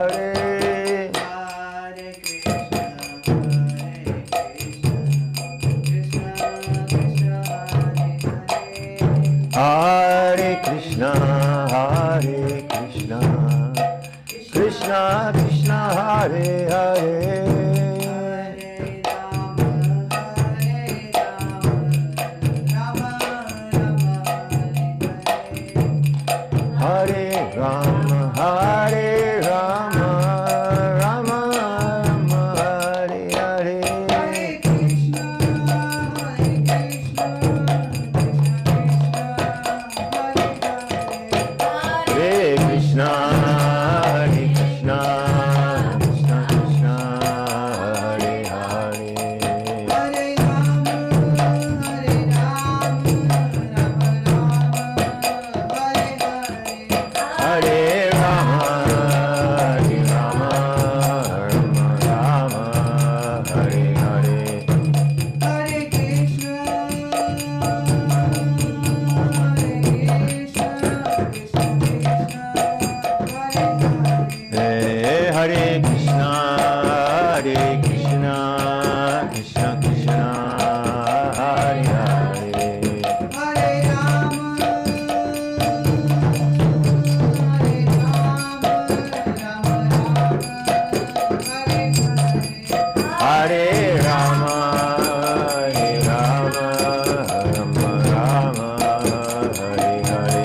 Hare Krishna, Hare Krishna, Krishna Krishna, Hare Hare. Hare Rama, Hare Rama, Rama Rama, Hare Hare. Hare Krishna, Hare Krishna, Hare Krishna, Krishna Krishna, Hare Hare. Hare Rama, Hare Rama, Hare Rama, Hare Rama, Rama Rama, Hare Hare. Hare Krishna, Hare Krishna, Hare Krishna, Krishna Krishna, Hare Hare. Hare Rama, Hare Rama, Hare Rama, Rama Rama, Hare Hare.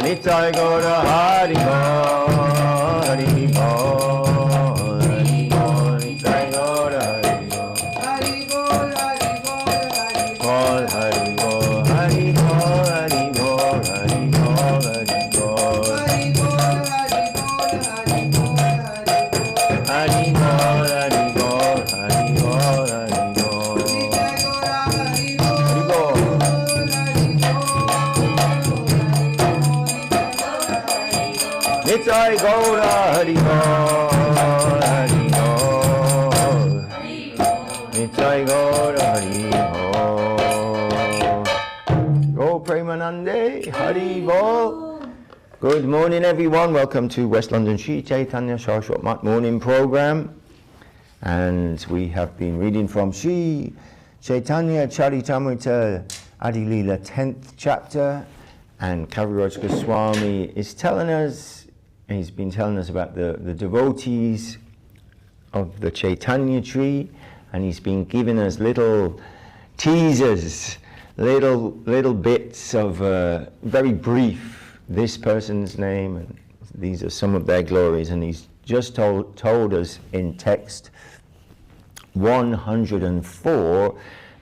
Nitai Gaura Hari Bo, Hari Bo, Hari Bo, Nitai Gaura Hari Bo. Hari Bo, Hari Bo, Hari Bo, Hari Bo, Hari Bo, Hari Bo, Hari Bo. Hari Bo, Hari Bo, Hari Bo, Hari Bo, Hari Bo, Hari Bo, Hari Bo, Hari Bo. Nitai Gaura Hari Bo, Hari Bo, Nitai Gaura Hari Bo. Go Premanande, Hari Bo. Good morning everyone, welcome to West London Sri Chaitanya SCSMath morning program. And we have been reading from Sri Chaitanya Charitamrita Adilila 10th chapter. And Kaviraj Goswami is telling us, he's been telling us about the devotees of the Chaitanya tree, and he's been giving us little teasers, little bits of very brief, this person's name, and these are some of their glories, and he's just told us in text 104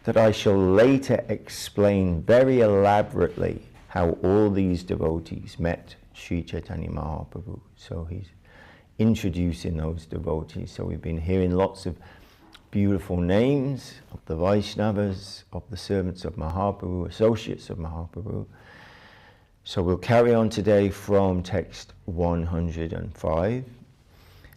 that I shall later explain very elaborately how all these devotees met Sri Chaitanya Mahaprabhu. So he's introducing those devotees. So we've been hearing lots of beautiful names of the Vaishnavas, of the servants of Mahaprabhu, associates of Mahaprabhu. So we'll carry on today from text 105.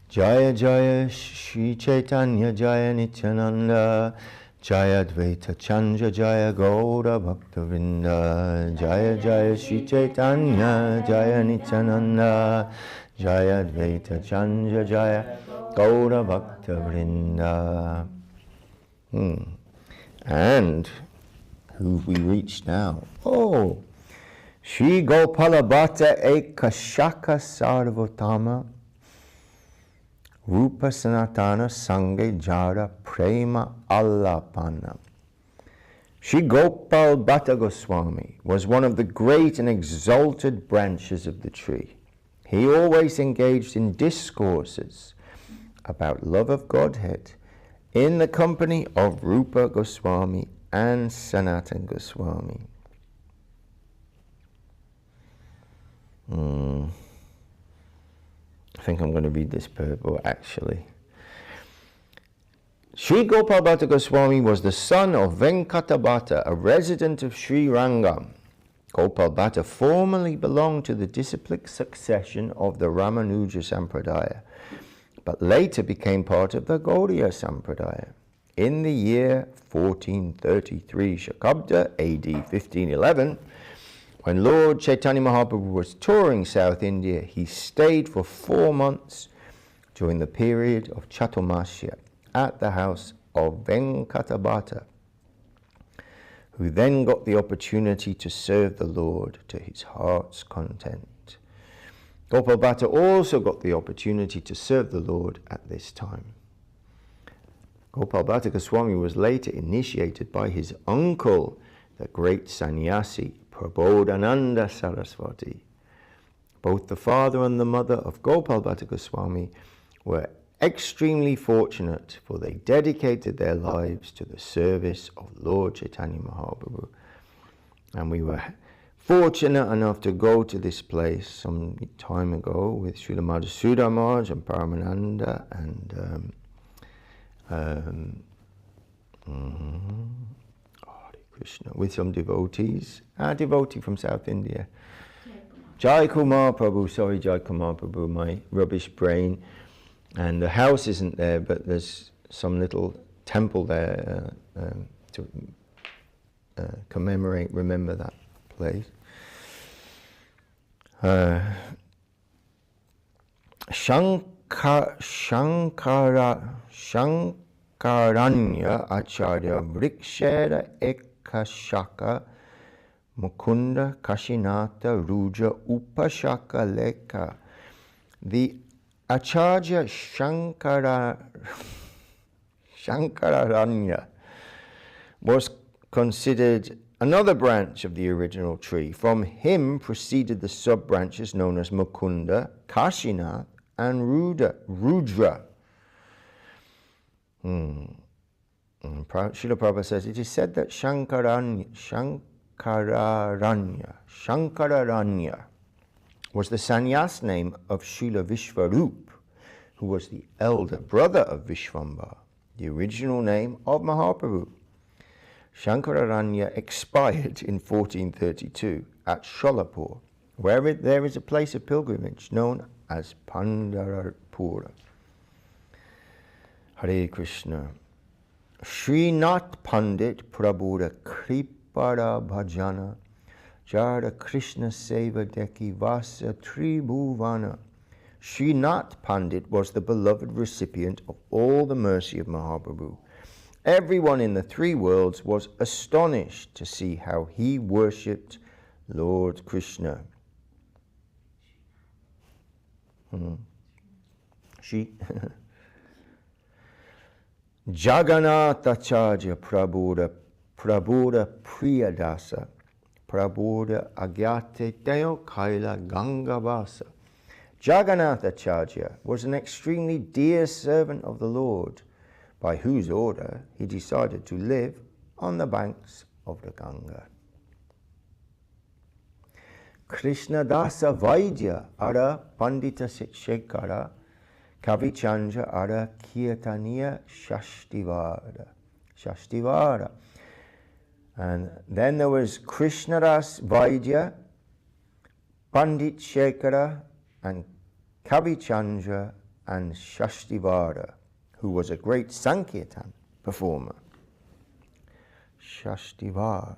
Jaya Jaya Sri Chaitanya Jaya Nityananda Jaya Dvaita Chandra Jaya Gaura Bhaktavinda Jaya Jaya Sri Chaitanya Jaya Nityananda Jaya Dvaita Chandra Jaya Gaura Bhaktavinda. And who have we reached now? Oh, Shri Gopala Bhatta Ekashaka Sarvotama Rupa Sanatana Sange Jara Prema Allapana. Shri Gopal Bhatta Goswami was one of the great and exalted branches of the tree. He always engaged in discourses about love of Godhead in the company of Rupa Goswami and Sanatana Goswami. I think I'm going to read this purport actually. Sri Gopal Bhatta Goswami was the son of Venkata Bhatta, a resident of Sri Rangam. Gopal Bhatta formerly belonged to the disciplic succession of the Ramanuja Sampradaya, but later became part of the Gaudiya Sampradaya. In the year 1433 Shakabda, AD 1511, when Lord Chaitanya Mahaprabhu was touring South India, he stayed for 4 months during the period of Chaturmasya at the house of Venkatabhata, who then got the opportunity to serve the Lord to his heart's content. Gopal Bhatta also got the opportunity to serve the Lord at this time. Gopal Bhatta Goswami was later initiated by his uncle, the great sannyasi Prabodhananda Saraswati. Both the father and the mother of Gopal Bhatta Goswami were extremely fortunate, for they dedicated their lives to the service of Lord Chaitanya Mahaprabhu. And we were fortunate enough to go to this place some time ago with Srila Madhusudana Maharaj and Paramananda and Hare Krishna, with some devotees. A devotee from South India. Jai Kumar Prabhu, sorry Jai Kumar Prabhu, my rubbish brain. And the house isn't there, but there's some little temple there to remember that place. Shankaranya Acharya Vrikshera Ekashaka Mukunda Kashinata Ruja Upashaka Leka. The Acharya Shankararanya was considered another branch of the original tree. From him proceeded the sub-branches known as Mukunda, Kashinath, and Rudra. Srila Prabhupada says, it is said that Shankararanya was the sannyas name of Srila Vishvarup, who was the elder brother of Vishvambara, the original name of Mahaprabhu. Shankararanya expired in 1432 at Sholapur, where there is a place of pilgrimage known as Pandharpur. Hare Krishna. Srinath Pandit Prabhuda Kripara Bhajana Jara Krishna Seva Deki Vasa Tribhuvana. Srinath Pandit was the beloved recipient of all the mercy of Mahaprabhu. Everyone in the 3 worlds was astonished to see how he worshipped Lord Krishna. Jagannatacharya Prabhuda Priyadasa Prabhuda Agyate Deo Kaila Gangavasa. Jagannatacharya was an extremely dear servant of the Lord, by whose order he decided to live on the banks of the Ganga. Krishna Dasa Vaidya Ara Pandita Shekara Kavichandra Ara Kirtaniya Shastivara. And then there was Krishnadas Vaidya, Pandit Shekara, and Kavichandra and Shastivara, who was a great Sankirtan performer. Shastivara.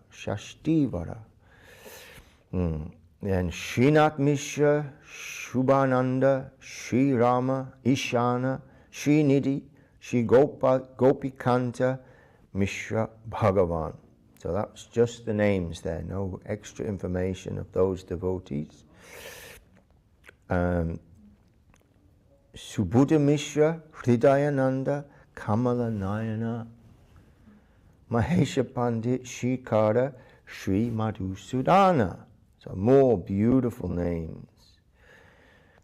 Then Srinath Mishra, Shubhananda, Sri Rama, Ishana, Sri Nidhi, Sri Gopikanta, Mishra Bhagavan. So that's just the names there, no extra information of those devotees. Subhuda Mishra, Hridayananda, Kamala Nayana, Mahesha Pandit, Shikara, Sri Madhusudana. So more beautiful names.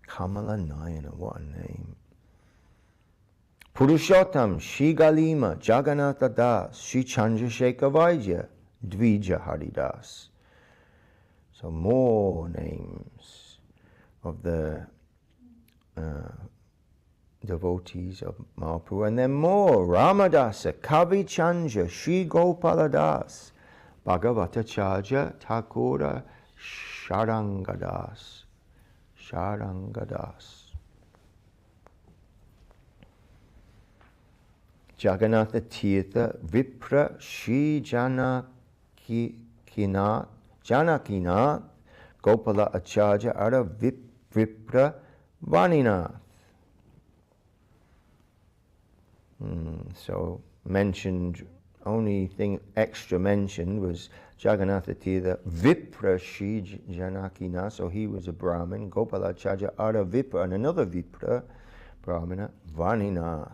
Kamala Nayana, what a name. Purushottam, Shri Galima, Jagannatha Das, Shri Chandrasekhar Vaidya, Dvija Haridas. So more names of the devotees of Mahaprabhu. And then more, Ramadasa, Kavi Chandra, Shri Gopaladas, Bhagavatacharya, Thakura, Sharangadas. Jagannatha Tirtha Vipra Shri Janakinath Gopala Acharya Ara Vipra Vaninath. So mentioned, only thing extra mentioned was Jagannatha Tirtha Vipra Shri Janakinath, so he was a Brahmin. Gopala Acharya Ara Vipra, and another Vipra Brahmana, Vaninath.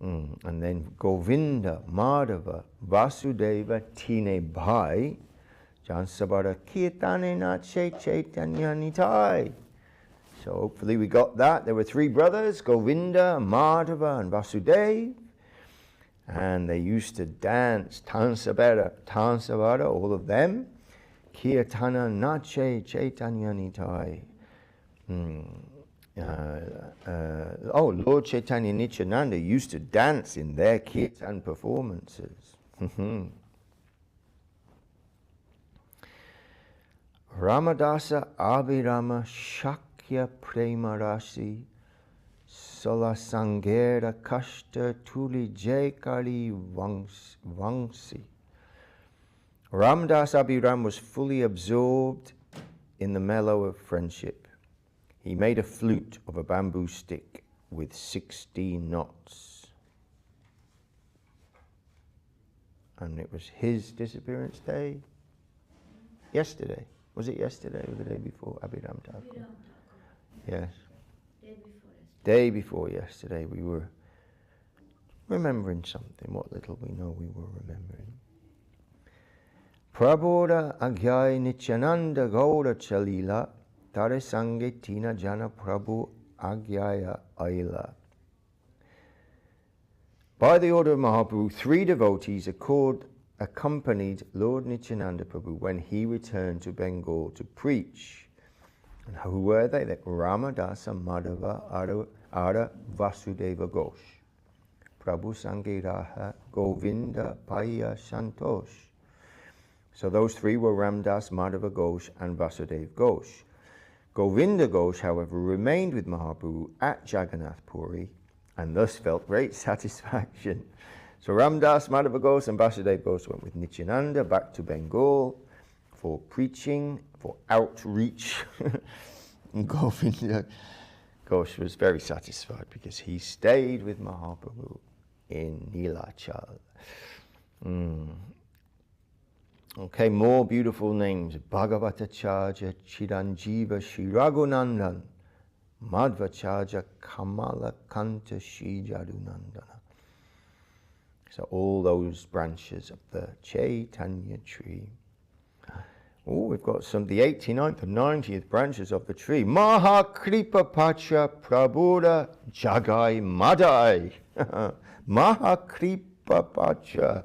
And then Govinda, Madhava, Vasudeva, Tine Bhai, Jansabara Kirtane Nache Chaitanya Nitai. So hopefully we got that. There were three brothers, Govinda, Madhava, and Vasudeva. And they used to dance, Tansabara, all of them. Kirtana Nache Chaitanya Nitai. Lord Chaitanya Nityananda used to dance in their kirtan performances. Ramadasa Abhirama Shakya Prema Rasi Sola Sangera Kashta Tuli Jaikari Vangsi. Ramdas Abhiram was fully absorbed in the mellow of friendship. He made a flute of a bamboo stick with 16 knots. And it was his disappearance day. Yesterday. Was it yesterday or the day before? Abhiram Thakur. Yes. Day before yesterday. We were remembering something. What little we know we were remembering. Prabodha Agyai Nityananda Gaura Chalila Tare Sange Tina Jana Prabhu Agyaya Aila. By the order of Mahaprabhu, 3 devotees accompanied Lord Nityananda Prabhu when he returned to Bengal to preach. And who were they? They were Ramadasa Madhava Ara Vasudeva Ghosh, Prabhu Sangiraha Govinda Paya Santosh. So those 3 were Ramdas, Madhava Ghosh and Vasudeva Ghosh. Govinda Ghosh, however, remained with Mahaprabhu at Jagannath Puri and thus felt great satisfaction. So Ramdas, Madhava Ghosh and Vasudeva Ghosh went with Nityananda back to Bengal for preaching, for outreach. And Govinda Ghosh was very satisfied because he stayed with Mahaprabhu in Nilachal. Okay, more beautiful names. Bhagavatacharya Chiranjiva Shri Raghunandan, Madhvacharya Kamala Kanta Shri Jadunandana. So all those branches of the Chaitanya tree. Oh, we've got the 89th and 90th branches of the tree. Mahakripa Pacha Prabhuda Jagai Madai. Mahakripa Pacha.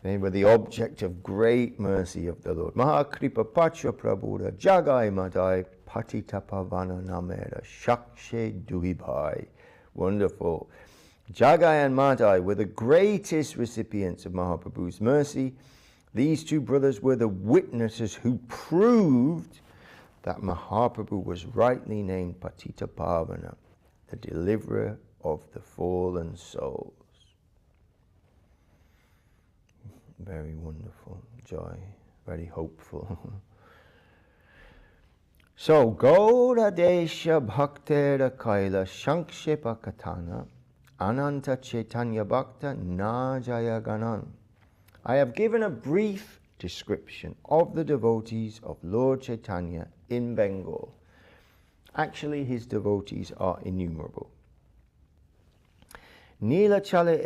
They were the object of great mercy of the Lord. Mahakripa Pacha Prabhuda Jagai Madai Patita Pavana Namera Shakshe Duhibhai. Wonderful. Jagai and Madai were the greatest recipients of Mahaprabhu's mercy. These 2 brothers were the witnesses who proved that Mahaprabhu was rightly named Patita Pavana, the deliverer of the fallen souls. Very wonderful, joy, very hopeful. So, Gaura Desha Bhaktera Kaila Shankshepa Katana Ananta Chaitanya Bhakta Najaya Ganan. I have given a brief description of the devotees of Lord Chaitanya in Bengal. Actually, his devotees are innumerable. Nilachale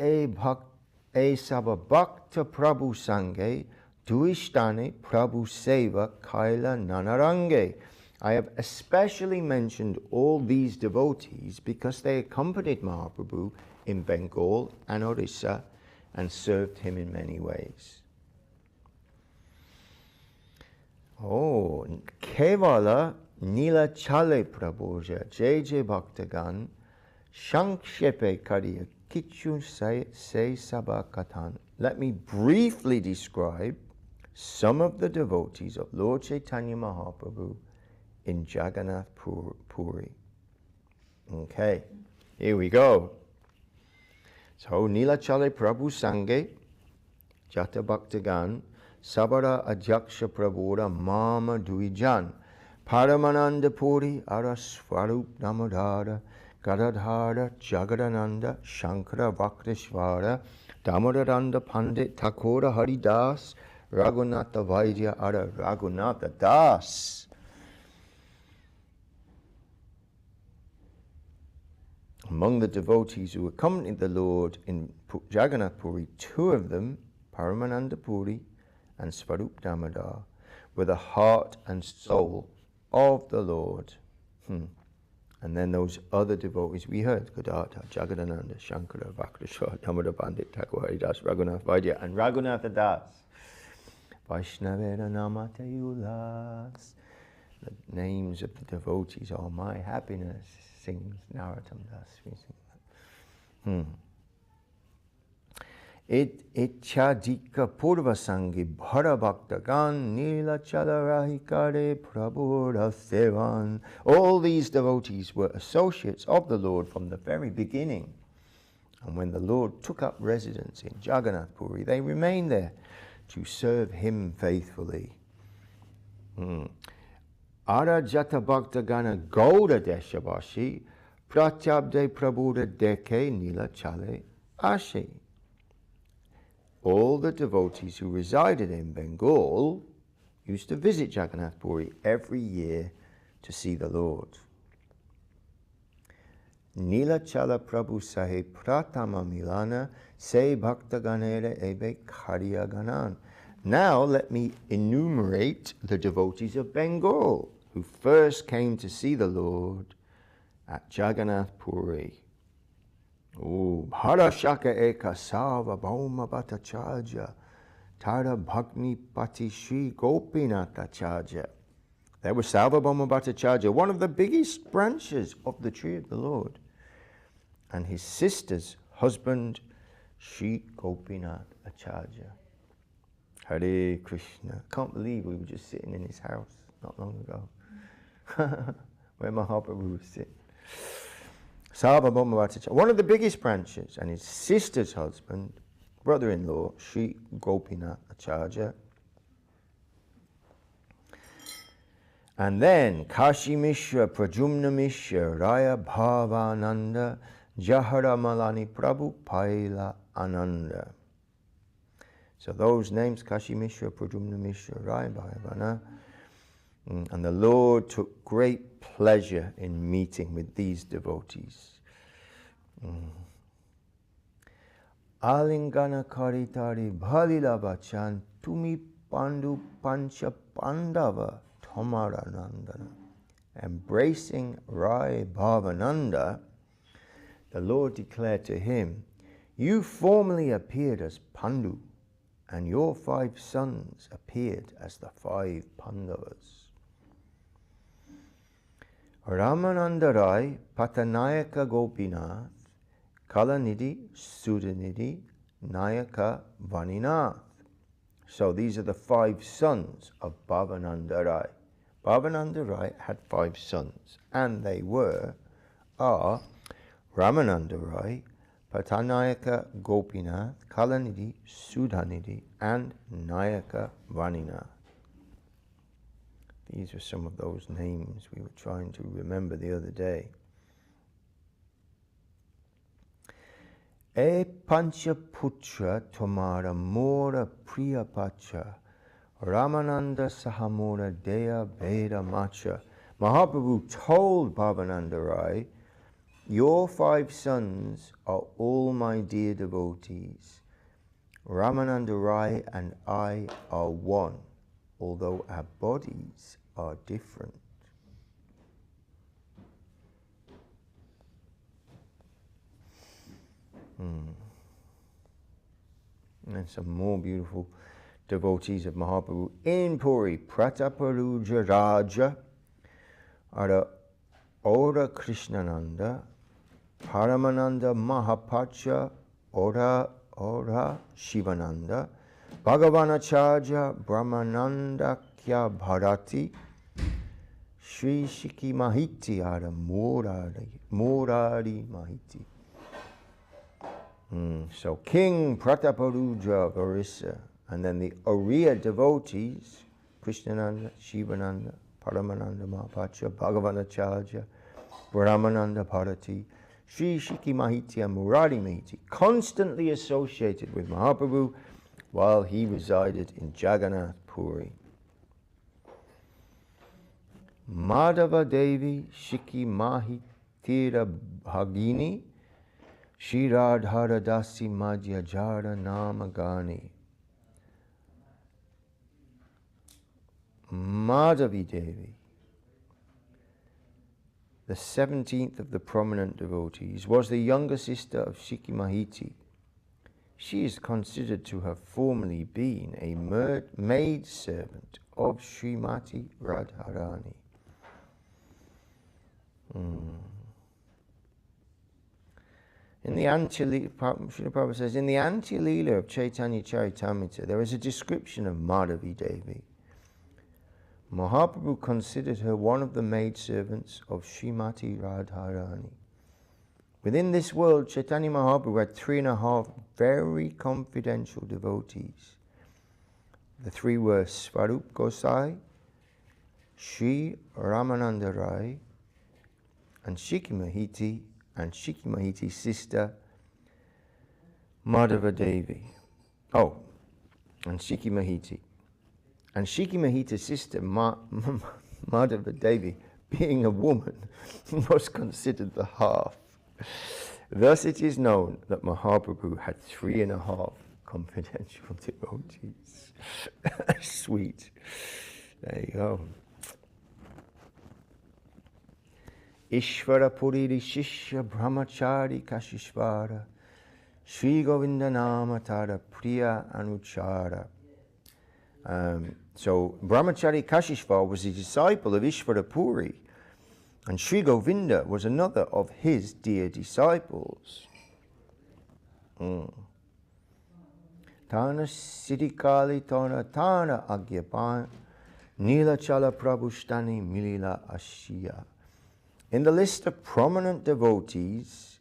e Saba Bhakta Prabhu Sange Duishtane Prabhu Seva Kaila Nanarange. I have especially mentioned all these devotees because they accompanied Mahaprabhu in Bengal and Orissa and served him in many ways. Oh, Kevala Nilachale Prabhuja J.J. Bhaktagan Shankshepe Kariya Kichu Se Sabakatan. Let me briefly describe some of the devotees of Lord Chaitanya Mahaprabhu in Jagannath Puri. Okay, here we go. So Nilachale Prabhu Sange, Jata Bhaktagan, Sabara Ajaksha Prabhuda Mama Duijan, Paramananda Puri Ara Swarup Damodara, Gadadhara Jagadananda, Shankara Vakteshvara, Damodaranda Pandit Thakura Haridas, Raghunatha Vaidya Ara Raghunatha Das. Among the devotees who accompanied the Lord in Jagannath Puri, two of them, Paramananda Puri and Swarup Damodar, were the heart and soul of the Lord. And then those other devotees we heard, Gadadhara, Jagadananda, Shankara, Vakreshwar, Damodar Pandit, Thakur Haridas, Raghunath Vaidya, and Raghunatha Das. Vaishnavera Namate Ulas. The names of the devotees are my happiness, sings Narottam Das. We sing that. Ichadika Purva Sangi Bhara Bhaktagan Nila Chalarahikare Prabhuda Sevan. All these devotees were associates of the Lord from the very beginning. And when the Lord took up residence in Jagannath Puri, they remained there to serve him faithfully. Ara Jata Bhaktagana Gauda Deshabashi Pratyabde Prabhuda Deke Nila Chale Ashi. All the devotees who resided in Bengal used to visit Jagannath Puri every year to see the Lord. Nila Chala Prabhu Sahe Pratama Milana Se Bhaktaganera Ebe Karya Ganan. Now let me enumerate the devotees of Bengal who first came to see the Lord at Jagannath Puri. Bhara Shaka Eka Sava Bhauma Bhattacharya Tara Bhagni Pati Shri Gopinathacharya. There was Sarvabhauma Bhattacharya, one of the biggest branches of the tree of the Lord, and his sister's husband, Shri Gopinath Acharya. Hare Krishna. Can't believe we were just sitting in his house not long ago, where Mahaprabhu was sitting. Sarvabhauma Bhattacharya, one of the biggest branches, and his sister's husband, brother-in-law, Shri Gopinath Acharya. And then Kashi Mishra, Prajumna Mishra, Raya Bhavananda, Jahara Malani Prabhu, Paila Ananda. So those names, Kashi Mishra, Prajumna Mishra, Raya Bhavana. And the Lord took great pleasure in meeting with these devotees. Alingana Karitari Bhalila Bachan Tumi Pandu Pancha Pandava Tomaranandana. Embracing Rai Bhavananda, the Lord declared to him, "You formerly appeared as Pandu, and your 5 sons appeared as the 5 Pandavas." Ramananda Rai, Patanayaka Gopinath, Kalanidhi, Sudanidhi, Nayaka Vaninath. So these are the 5 sons of Bhavananda Rai. Bhavananda Rai had 5 sons, and they are Ramananda Rai, Patanayaka Gopinath, Kalanidhi, Sudhanidhi, and Nayaka Vaninath. These are some of those names we were trying to remember the other day. E Pancha Putra Tomara Mora Priya Pacha Ramananda Sahamora Deya Veda Macha. Mahaprabhu told Bhavananda Rai, "Your 5 sons are all my dear devotees. Ramananda Rai and I are one, although our bodies are different." And some more beautiful devotees of Mahaprabhu in Puri. Prataparuja Raja Ara Ora Krishnananda, Paramananda Mahapacha Ora Shivananda, Bhagavanacharya Brahmananda Kya Bharati, Sri Shiki Mahiti Ara Murari Mahiti. So King Prataparuja Orissa, and then the Oriya devotees, Krishnananda, Shivananda, Paramananda Mahapacha, Bhagavanacharya, Brahmananda Bharati, Sri Shiki Mahiti and Murari Mahiti, constantly associated with Mahaprabhu while he resided in Jagannath Puri. Madhava Devi Shiki Mahitira Bhagini Shri Radhara Dasi Madhya Jara Namagani. Madhavi Devi, the 17th of the prominent devotees, was the younger sister of Shiki Mahiti. She is considered to have formerly been a maid servant of Srimati Radharani. In the Srila Prabhupada says, in the Antilila of Chaitanya Charitamrita, there is a description of Madhavi Devi. Mahaprabhu considered her one of the maidservants of Srimati Radharani. Within this world, Chaitanya Mahaprabhu had 3.5 very confidential devotees. The 3 were Svarup Gosai, Sri Ramananda Rai, and Shiki Mahiti, and Shiki Mahiti's sister, Madhava Devi. Oh, and Shiki Mahiti. And Shiki Mahiti's sister, Madhava Devi, being a woman, was considered the half. Thus it is known that Mahaprabhu had 3.5 confidential devotees. Sweet. There you go. Ishvara Puriri Shishya Brahmachari Kashishvara Sri Govinda Nama Tada Priya Anuchara. So Brahmachari Kashishvar was a disciple of Ishvara Puri, and Sri Govinda was another of his dear disciples. Tana Siddhikali Tana Tana Agyapan Nila Chala Prabhushtani Milila Ashiya. In the list of prominent devotees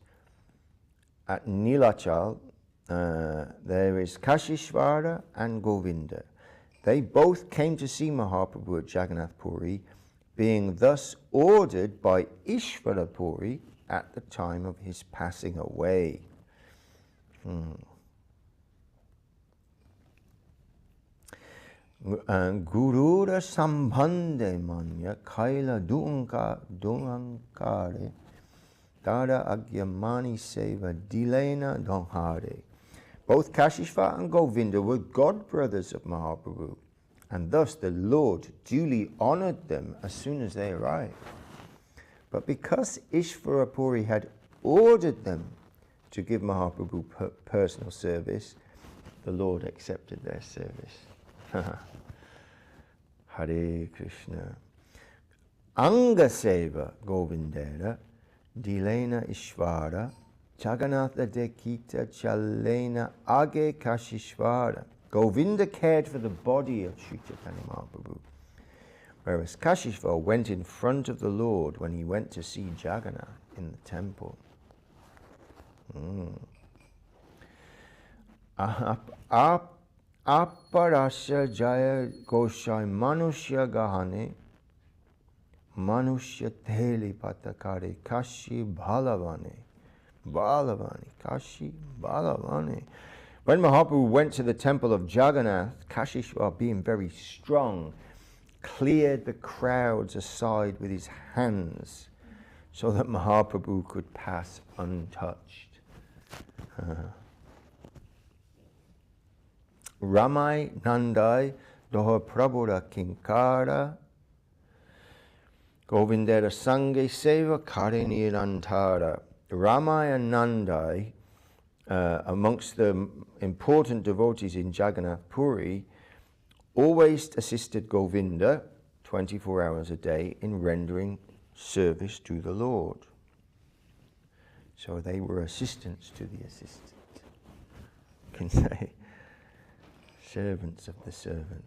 at Nilachal, there is Kashishvara and Govinda. They both came to see Mahaprabhu at Jagannath Puri, being thus ordered by Ishvara Puri at the time of his passing away. Gurura Sambhande Manya Kaila Duankare Dada Agyamani Seva Dilena Donhare. Both Kashishvar and Govinda were godbrothers of Mahaprabhu, and thus the Lord duly honored them as soon as they arrived. But because Ishvara Puri had ordered them to give Mahaprabhu personal service, the Lord accepted their service. Hare Krishna. Anga Seva Govindera Dilena Ishvara Jagannatha Dekita Chalena Age Kashishvara. Govinda cared for the body of Sri Chaitanya Mahaprabhu, whereas Kashishvar went in front of the Lord when he went to see Jagannath in the temple. Aparasya Jaya Goshai Manushya Gahane Manushya Teli Patakare Kashi Balavane. Balavani, Kashi Balavani. When Mahaprabhu went to the temple of Jagannath, Kashishvar, being very strong, cleared the crowds aside with his hands so that Mahaprabhu could pass untouched. Ramai Nandai Doha Prabhuda Kinkara Govindera Sange Seva Karini Nantara. Ramai and Nandai, amongst the important devotees in Jagannath Puri, always assisted Govinda 24 hours a day in rendering service to the Lord. So they were assistants to the assistant. You can say servants of the servant.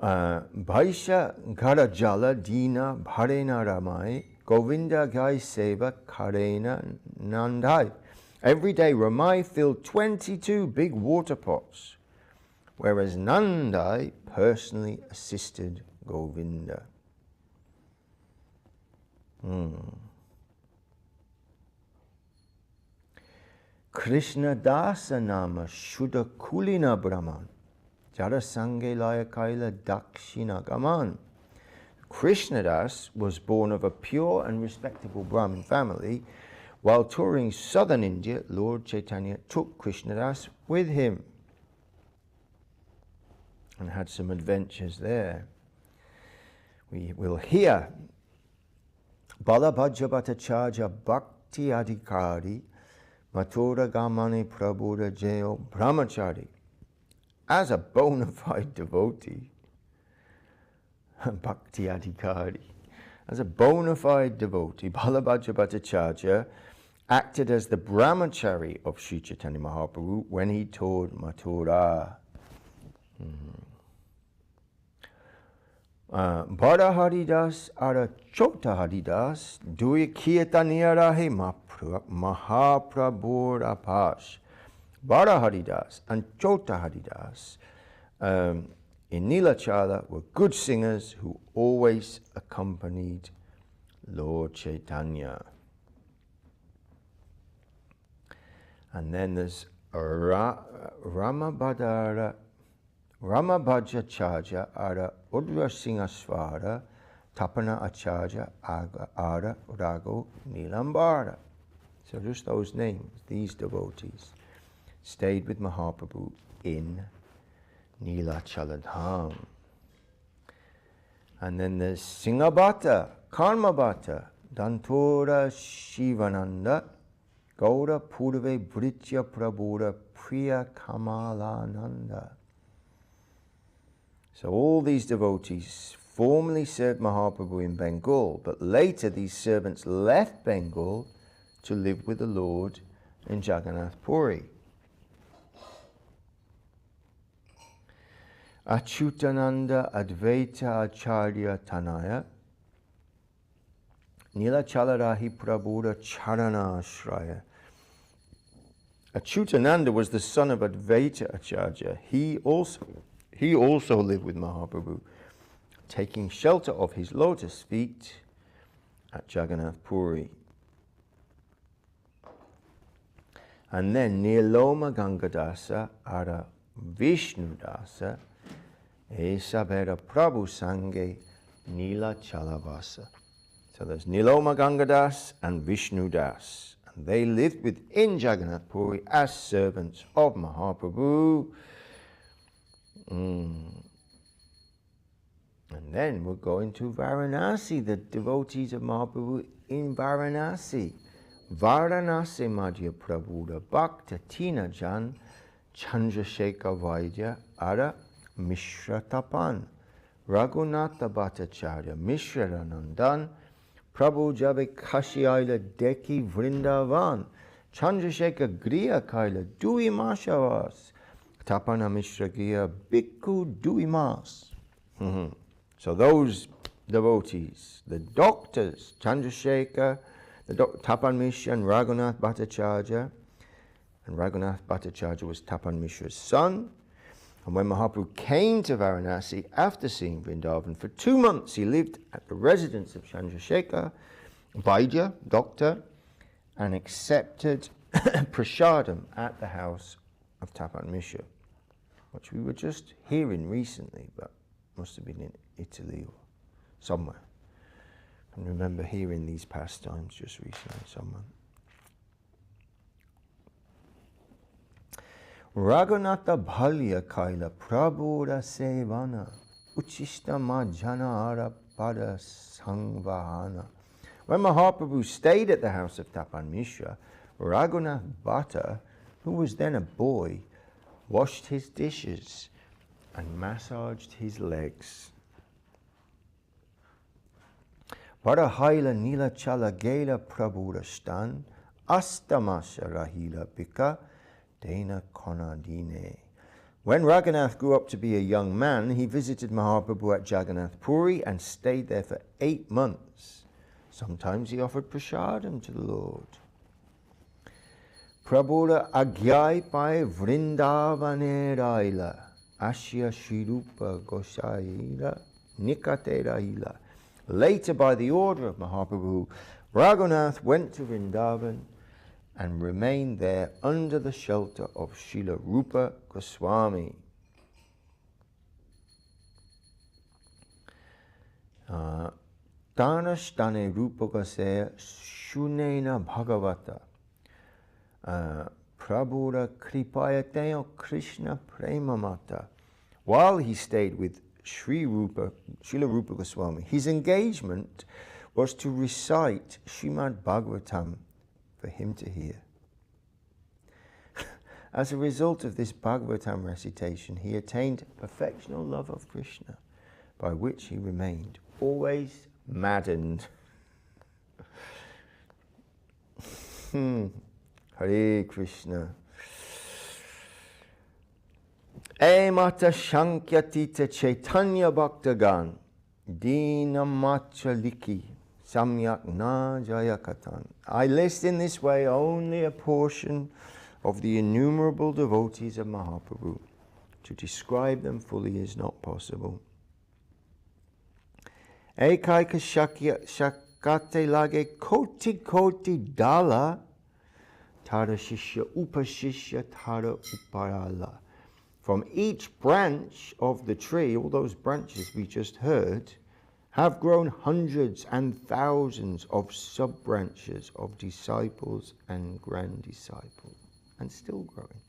Bhaisha Garajala Dina Bharena Ramai Govinda Gai Seva Karena Nandai. Every day Ramai filled 22 big water pots, whereas Nandai personally assisted Govinda. Krishna Dasa Nama Shuddha Kulina Brahman Jara Sange Laya Kaila Dakshina Gaman. Krishnadas was born of a pure and respectable Brahmin family. While touring southern India, Lord Chaitanya took Krishnadas with him and had some adventures there. We will hear Balabhaja Bhattacharya Bhakti Adhikari Mathura Gamani Prabhuda Jayo Brahmachari. As a bona fide devotee, Bhakti Adhikari, as a bona fide devotee, Balabhaja Bhattacharya acted as the brahmachari of Sri Chaitanya Mahaprabhu when he toured Mathura. Bada Haridas ara Chota Haridas Dui Kirtaniya Rahe Mahaprabhu Apash. Bada Haridas and Chota Haridas in Nilachala were good singers who always accompanied Lord Chaitanya. And then there's Ramabhadra Charja Ara Udra Singaswara Tapana Acharya Ara Rago Nilambara. So just those names, these devotees stayed with Mahaprabhu in Nilachaladham. And then there's Singhabhata, Karmabhata, Dantora Shivananda, Gaura Purve Britya Prabhuda Priya Kamalananda. So all these devotees formerly served Mahaprabhu in Bengal, but later these servants left Bengal to live with the Lord in Jagannath Puri. Achyutananda Advaita Acharya Tanaya Nilachalarahi Prabhuda Charana Ashraya. Achyutananda was the son of Advaita Acharya. He also lived with Mahaprabhu, taking shelter of his lotus feet at Jagannath Puri. And then Niloma Gangadasa Ara Vishnudasa Esabera Prabhu Sange Nila Chalavasa. So there's Niloma Gangadas and Vishnudas. And they lived within Jagannath Puri as servants of Mahaprabhu. And then we're going to Varanasi, the devotees of Mahaprabhu in Varanasi. Varanasi Madhya Prabhuda Bhakta Tina Jan Chandrasekhar Vaidya Ara Mishra Tapan Raghunatha Bhattacharya Mishra Ranandan Prabhu Jabe Kashi Aila Deki Vrindavan Chandrasekhar Griya Kaila Dui Mashavas Tapana Mishra Griya Bhikkhu Dui Mas. So those devotees, the doctors, Chandrasekhar, Tapan Mishra and Raghunath Bhattacharya. And Raghunath Bhattacharya was Tapan Mishra's son. And when Mahaprabhu came to Varanasi after seeing Vrindavan, for 2 months he lived at the residence of Chandrasekhar, Vaidya, doctor, and accepted prasadam at the house of Tapan Mishra, which we were just hearing recently, but must have been in Italy or somewhere. I can remember hearing these pastimes just recently somewhere. Raghunatha Bhalya Kaila Prabhuda Sevana Uchishta Majana Ara Pada Sangvahana. When Mahaprabhu stayed at the house of Tapan Mishra, Raghunath Bhatta, who was then a boy, washed his dishes and massaged his legs. Parahaila Nila Chala Gela Prabhuda Stan Astamasha Rahila Pika Dena Konadine. When Raghunath grew up to be a young man, he visited Mahaprabhu at Jagannath Puri and stayed there for 8 months. Sometimes he offered prasadam to the Lord. Prabhupada Agyai Pai Vrindavane Raila Ashya Shrirupa Gosaila Nikate Raila. Later, by the order of Mahaprabhu, Raghunath went to Vrindavan and remained there under the shelter of Srila Rupa Goswami. Tanashtane Rupa Gosaya Shunena Bhagavata Prabhupada Kripayateo Krishna Premamata. While he stayed with Srila Rupa Goswami, his engagement was to recite Srimad Bhagavatam for him to hear. As a result of this Bhagavatam recitation, he attained perfectional love of Krishna, by which he remained always maddened. Hare Krishna. Emata Shankyatita Chaitanya Bhaktagan Dinamacha Liki Samyak Na Jayakatan. I list in this way only a portion of the innumerable devotees of Mahaprabhu. To describe them fully is not possible. Ekaika Shakate Lage Koti Koti Dala Tara Shishya Upashishya Tara Uparala. From each branch of the tree, all those branches we just heard, have grown hundreds and thousands of sub-branches of disciples and grand disciples, and still growing.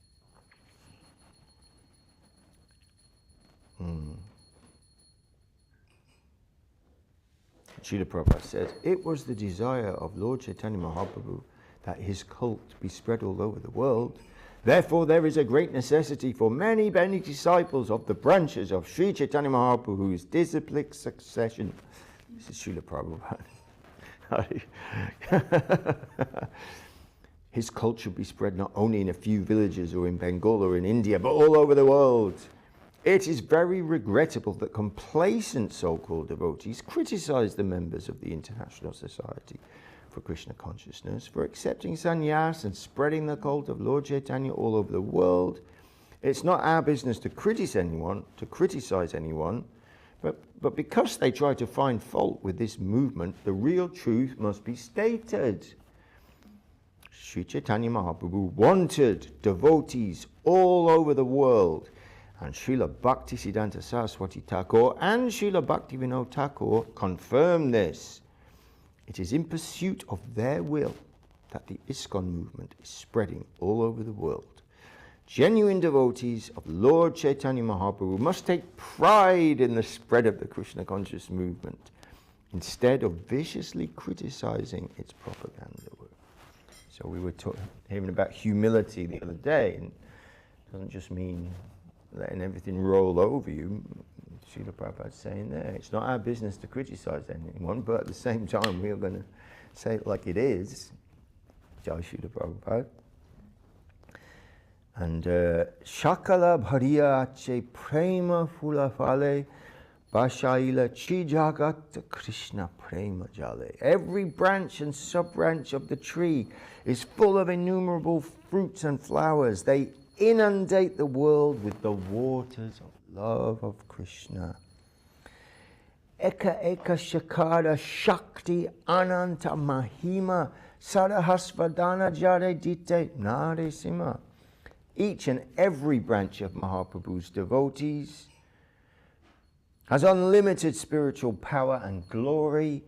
Srila Prabhupada said, it was the desire of Lord Chaitanya Mahaprabhu that his cult be spread all over the world. Therefore, there is a great necessity for many, many disciples of the branches of Sri Chaitanya Mahaprabhu's disciplic succession. This is Srila Prabhupada. His cult should be spread not only in a few villages or in Bengal or in India, but all over the world. It is very regrettable that complacent so-called devotees criticize the members of the International Society for Krishna Consciousness for accepting sannyas and spreading the cult of Lord Chaitanya all over the world. It's not our business to criticize anyone, but because they try to find fault with this movement, the real truth must be stated. Sri Chaitanya Mahaprabhu wanted devotees all over the world, and Srila Bhaktisiddhanta Saraswati Thakur and Srila Bhaktivinoda Thakur confirm this. It is in pursuit of their will that the ISKCON movement is spreading all over the world. Genuine devotees of Lord Chaitanya Mahaprabhu must take pride in the spread of the Krishna conscious movement, instead of viciously criticizing its propaganda work. So we were hearing about humility the other day, and it doesn't just mean letting everything roll over you. Srila Prabhupada is saying there, it's not our business to criticize anyone, but at the same time we are going to say it like it is. Jai Srila Prabhupada. And Shakala Bhariyache Prema Fula Fale Bashaila Chijagat Krishna Prema Jale. Every branch and sub-branch of the tree is full of innumerable fruits and flowers. They inundate the world with the waters of love of Krishna. Eka Eka Shakara Shakti Ananta Mahima Sarahasvadana Jare Dite Nare Sima. Each and every branch of Mahaprabhu's devotees has unlimited spiritual power and glory.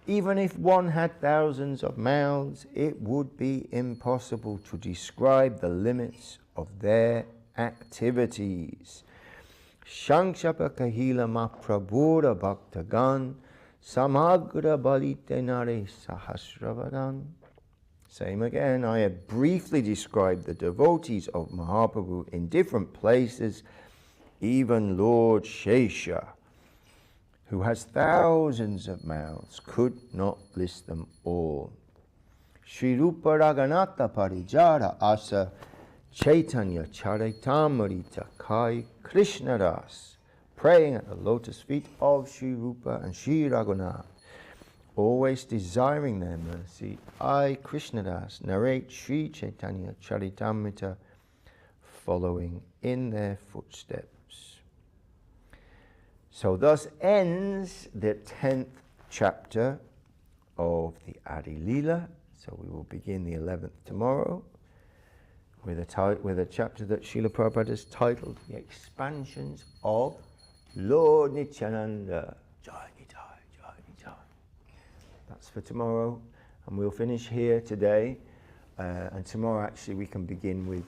Even if one had thousands of mouths, it would be impossible to describe the limits of their activities. Shankshapa Kahila Maprabhuda Bhaktagan Samagra Balite Nare Sahasravadan. Same again, I have briefly described the devotees of Mahaprabhu in different places. Even Lord Shesha, who has thousands of mouths, could not list them all. Sri Rupa Raganatha Parijara Asa Chaitanya Charitamrita Kai Krishna Das, praying at the lotus feet of Sri Rupa and Sri Raghunath. always desiring their mercy, I, Krishnadas, narrate Sri Chaitanya Charitamrita, following in their footsteps. So thus ends the 10th chapter of the Adi Leela. So we will begin the 11th tomorrow with a chapter that Srila Prabhupada has titled The Expansions of Lord Nityananda. Jai Nitai, Jai Nitai. That's for tomorrow, and we'll finish here today. And tomorrow actually we can begin with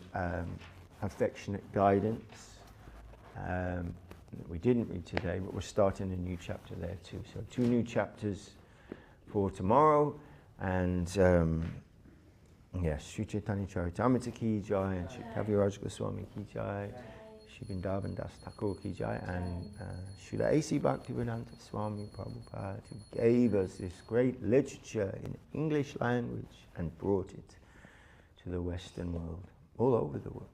affectionate guidance. We didn't read today, but we're starting a new chapter there too. So 2 new chapters for tomorrow, and yes, Sri Chaitanya Charitamrita ki jai, and Sri Kaviraj Goswami ki jai, Sri Vrindavan Das Thakur ki jai, and Srila A.C. Bhaktivedanta Swami Prabhupada, who gave us this great literature in English language and brought it to the Western world, all over the world,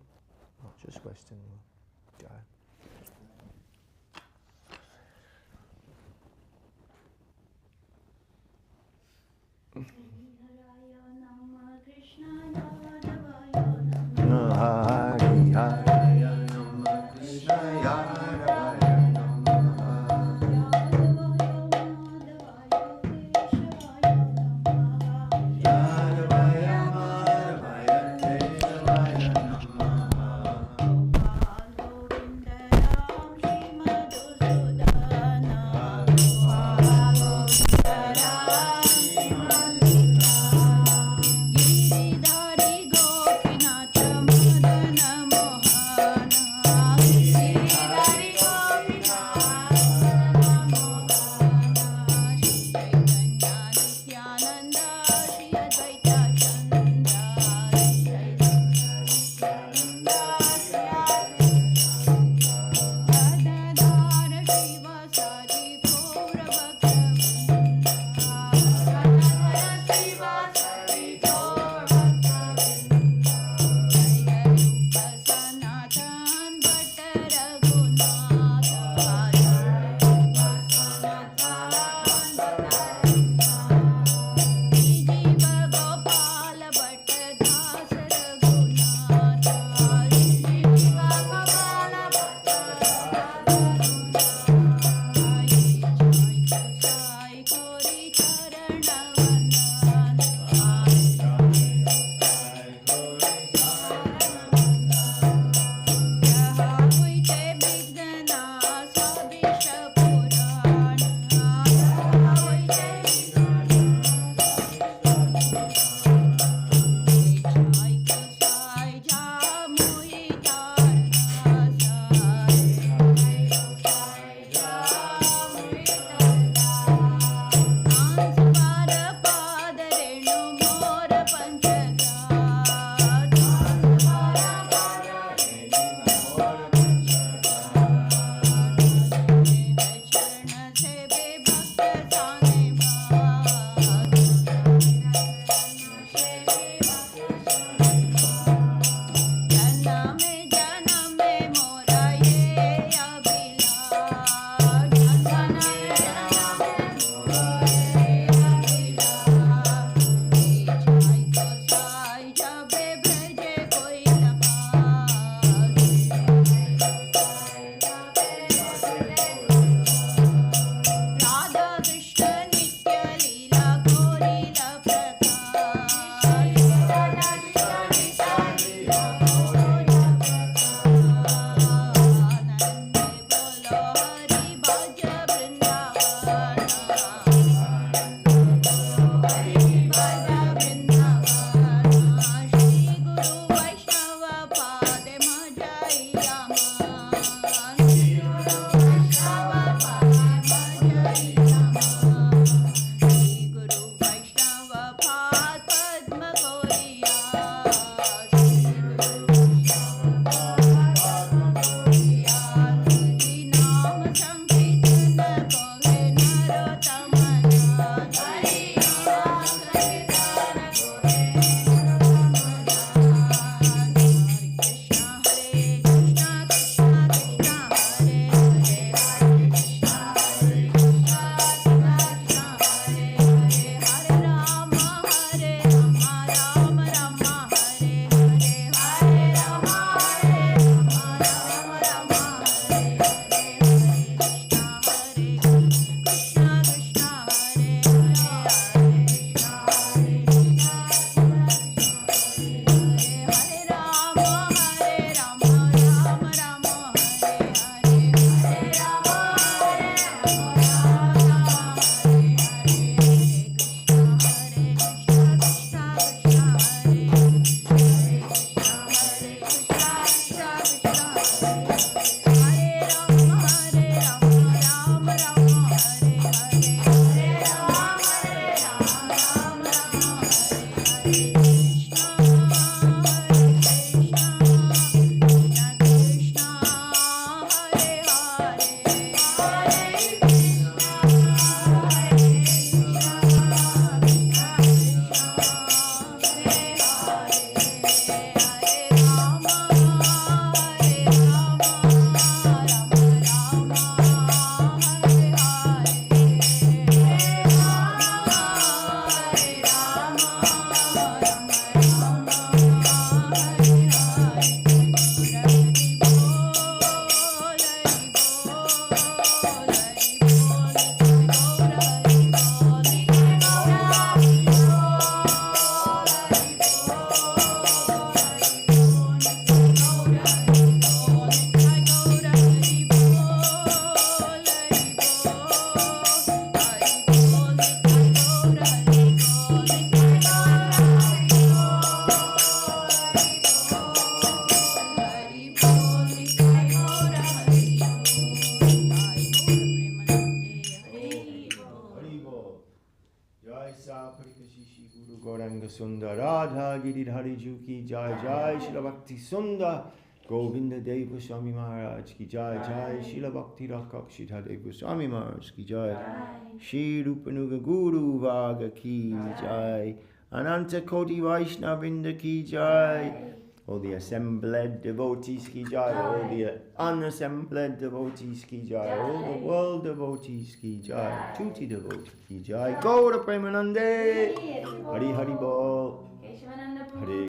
not just Western world. Jai. Hari Hari Namah Krishna Yadavaya Namah Yadavaya Madhavaya Keshavaya Namah Sundar Radha Giridhari Ju ki Jai Jai Shila Bhakti Sundar Govinda Dev Goswami Maharaj ki Jai Jai Shila Bhakti Rakshak Dev Goswami Maharaj ki Jai Shri Rupanuga Guru Vaga ki Jai Ananta Koti Vaishnavinda ki Jai. All the assembled devotees ki Jai, all the unassembled devotees ki Jai, all the world devotees ki Jai, Tuti devotee ki Jai, Gaura Premanande, Hari Hari Bol, Hare